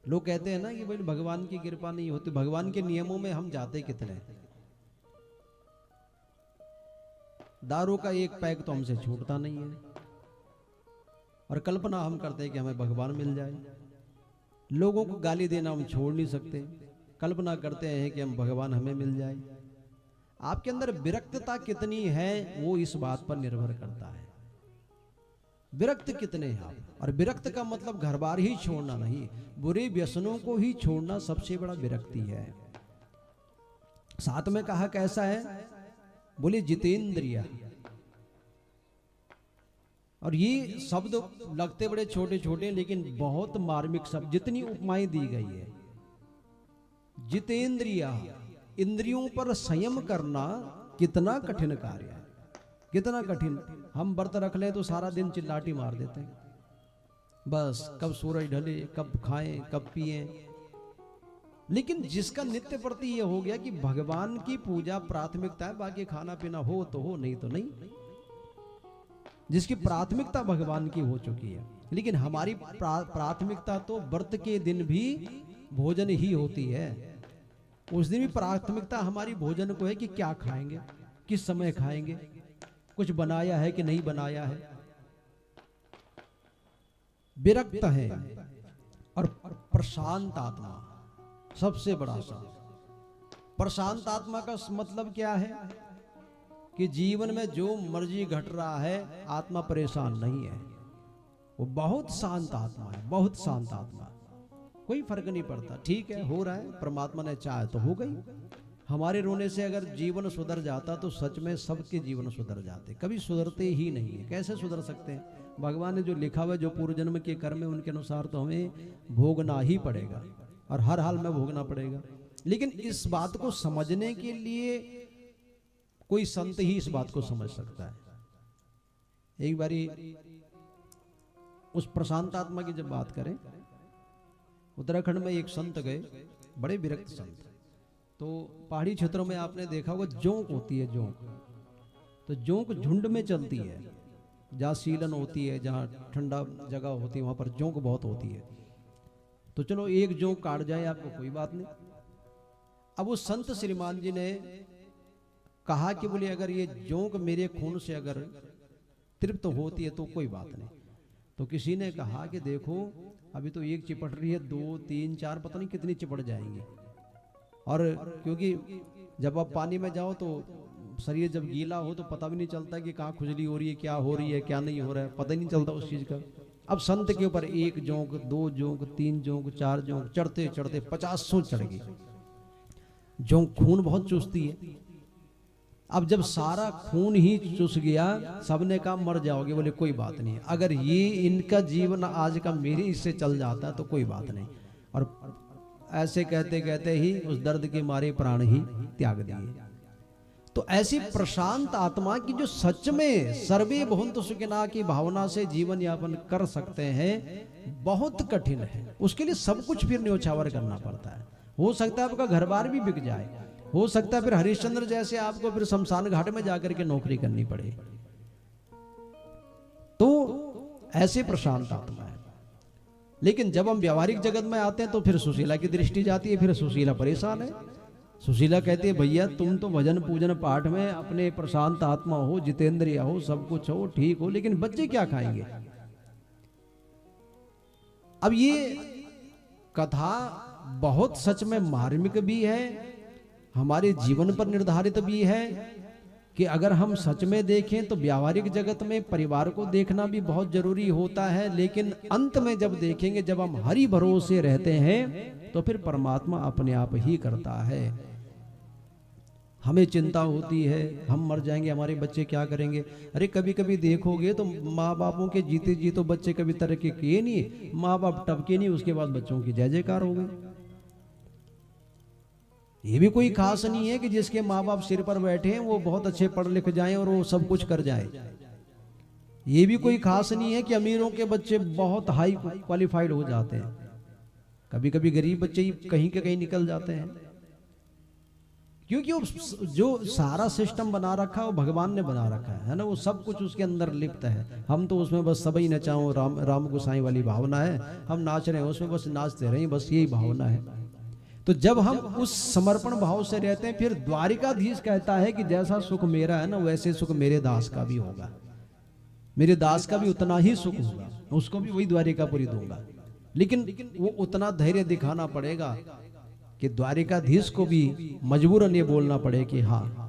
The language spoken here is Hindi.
लोग कहते हैं ना कि भाई भगवान की कृपा नहीं होती, भगवान के नियमों में हम जाते कितने। दारू का एक पैक तो हमसे छूटता नहीं है, और कल्पना हम करते हैं कि हमें भगवान मिल जाए। लोगों को गाली देना हम छोड़ नहीं सकते, कल्पना करते हैं कि हम भगवान हमें मिल जाए। आपके अंदर विरक्तता कितनी है वो इस बात पर निर्भर करता है, विरक्त कितने हैं आप। और विरक्त का मतलब घर बार ही छोड़ना नहीं, बुरे व्यसनों को ही छोड़ना सबसे बड़ा विरक्ति है। साथ में कहा कैसा है, बोले जितेंद्रिय। और ये शब्द लगते बड़े छोटे छोटे लेकिन बहुत मार्मिक शब्द, जितनी उपमाएं दी गई है। जितेंद्रिय, इंद्रियों पर संयम करना कितना कठिन कार्य है, कितना कठिन। हम व्रत रख लें तो सारा दिन चिल्लाटी मार देते हैं, बस कब सूरज ढले, कब खाएं, कब पिएं। लेकिन जिसका नित्य प्रति ये हो गया कि भगवान की पूजा प्राथमिकता है, बाकी खाना पीना हो तो हो, नहीं तो नहीं, जिसकी प्राथमिकता भगवान की हो चुकी है। लेकिन हमारी प्राथमिकता तो व्रत के दिन भी भोजन ही होती है। उस दिन भी प्राथमिकता हमारी भोजन को है कि क्या खाएंगे, किस समय खाएंगे, कुछ बनाया है कि नहीं बनाया है। विरक्त है। और प्रशांत आत्मा सबसे बड़ा शांत। प्रशांत आत्मा का मतलब क्या है कि जीवन में जो मर्जी घट रहा है आत्मा परेशान नहीं है, वो बहुत शांत आत्मा है, बहुत शांत आत्मा। कोई फर्क नहीं पड़ता, ठीक है हो रहा है, परमात्मा ने चाहे तो हो गई। हमारे रोने से अगर जीवन सुधर जाता तो सच में सबके जीवन सुधर जाते, कभी सुधरते ही नहीं है। कैसे सुधर सकते हैं? भगवान ने जो लिखा हुआ, जो पूर्व जन्म के कर्म है उनके अनुसार तो हमें भोगना ही पड़ेगा, और हर हाल में भोगना पड़ेगा। लेकिन इस बात को समझने के लिए कोई संत ही इस बात को समझ सकता है। एक बारी उस प्रशांत आत्मा की जब बात करें, उत्तराखंड में एक संत गए, बड़े विरक्त संत। तो पहाड़ी क्षेत्रों में आपने देखा होगा जोंक होती है, जोंक। तो जोंक झुंड में चलती है, जहाँ सीलन होती है, जहाँ ठंडा जगह होती है वहां पर जोंक बहुत होती है। तो चलो एक जोंक काट जाए आपको कोई बात नहीं। अब वो संत श्रीमान जी ने कहा कि बोले अगर ये जोंक मेरे खून से अगर तृप्त होती है तो कोई बात नहीं। तो किसी ने कहा कि देखो अभी तो एक चिपट रही है, 2 3 4 पता नहीं कितनी चिपट जाएंगी। और क्योंकि जब आप पानी में जाओ तो शरीर जब गीला हो तो पता भी नहीं चलता कि कहाँ खुजली हो रही है, क्या हो रही है, क्या नहीं हो रहा है, पता ही नहीं चलता उस चीज का। अब संत के ऊपर 1 जोंक, 2 जोंक, 3 जोंक, 4 जोंक, चढ़ते चढ़ते 50 चढ़ गई। जोंक खून बहुत चूसती है। अब जब सारा खून ही चूस गया, सबने कहा मर जाओगे। बोले कोई बात नहीं, अगर ये इनका जीवन आज का मेरे इससे चल जाता तो कोई बात नहीं। और ऐसे कहते कहते ही उस दर्द के मारे प्राण ही त्याग दिए। तो ऐसी प्रशांत आत्मा की जो सच में सर्वे भवन्तु सुखिनः की भावना से जीवन यापन कर सकते हैं, बहुत कठिन है। उसके लिए सब कुछ फिर न्योछावर करना पड़ता है। हो सकता है आपका घर बार भी बिक जाए, हो सकता है फिर हरिश्चंद्र जैसे आपको फिर शमशान घाट में जाकर के नौकरी करनी पड़े। तो ऐसे प्रशांत आत्मा है। लेकिन जब हम व्यावहारिक जगत में आते हैं तो फिर सुशीला की दृष्टि जाती है, फिर सुशीला परेशान है। सुशीला कहती है भैया तुम तो भजन पूजन पाठ में अपने प्रशांत आत्मा हो, जितेंद्रिय हो, सब कुछ हो, ठीक हो, लेकिन बच्चे क्या खाएंगे? अब ये कथा बहुत सच में मार्मिक भी है, हमारे जीवन पर निर्धारित भी है कि अगर हम सच में देखें तो व्यावहारिक जगत में परिवार को देखना भी बहुत जरूरी होता है। लेकिन अंत में जब देखेंगे, जब हम हरि भरोसे रहते हैं तो फिर परमात्मा अपने आप ही करता है। हमें चिंता होती है हम मर जाएंगे, हमारे बच्चे क्या करेंगे। अरे कभी कभी देखोगे तो माँ बापों के जीते जी तो बच्चे कभी तरक्की किए नहीं, माँ बाप टपके नहीं, उसके बाद बच्चों की जय जयकार हो गई। ये भी कोई खास नहीं है कि जिसके माँ बाप सिर पर बैठे हैं वो बहुत अच्छे पढ़ लिख जाएं और वो सब कुछ कर जाए। ये भी कोई खास नहीं है कि अमीरों के बच्चे बहुत हाई क्वालिफाइड हो जाते हैं। कभी कभी गरीब बच्चे ही कहीं के कहीं निकल जाते हैं। क्योंकि वो जो सारा सिस्टम बना रखा है वो भगवान ने बना रखा है ना, वो सब कुछ उसके अंदर लिप्त है। हम तो उसमें बस सबई नचाओ, राम राम गोसाई वाली भावना है, हम नाच रहे हैं उसमें, बस नाचते रहे, बस यही भावना है। तो जब हम उस समर्पण भाव से रहते हैं, फिर द्वारिकाधीश कहता है कि जैसा सुख मेरा है ना, वैसे सुख मेरे दास का भी होगा, मेरे दास का भी उतना ही सुख होगा, उसको भी वही द्वारिकापुरी दूंगा। लेकिन वो उतना धैर्य दिखाना पड़ेगा कि द्वारिकाधीश को भी मजबूरन ये बोलना पड़े कि हाँ